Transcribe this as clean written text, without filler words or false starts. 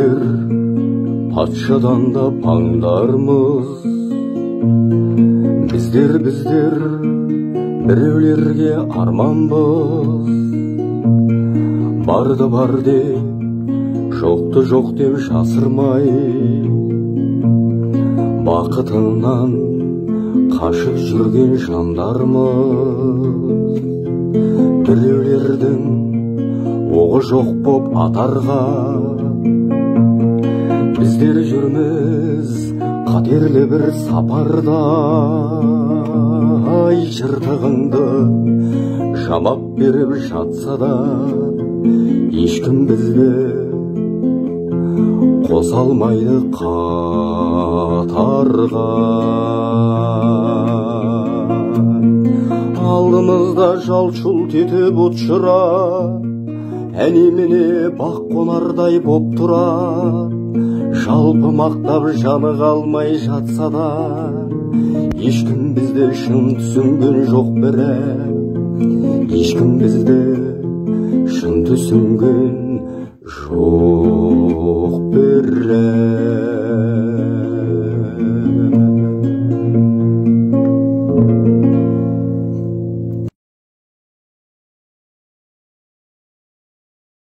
Біздер патшадан да паңдармыз. Біздер біреулерге арманбыз. Барды бар деп, жоқты жоқ деп жасырмай, бақытынан қашып жүрген жандармыз. Біреулердің оғы жоқ боп атарға, біздер жүрміз қатерлі бір сапарда. Ай, жыртығыңды жамап беріп жатса да, ешкім бізді қоса алмайды қатарға. Алдымызда жалт-жұлт етіп ұшыра, әне-міне бақ қонардай боп тұра. Жалпы мақтап жаны қалмай жатса да, ешкім бізді шын түсінген жоқ бірақ. Ешкім бізді шын түсінген жоқ бірақ.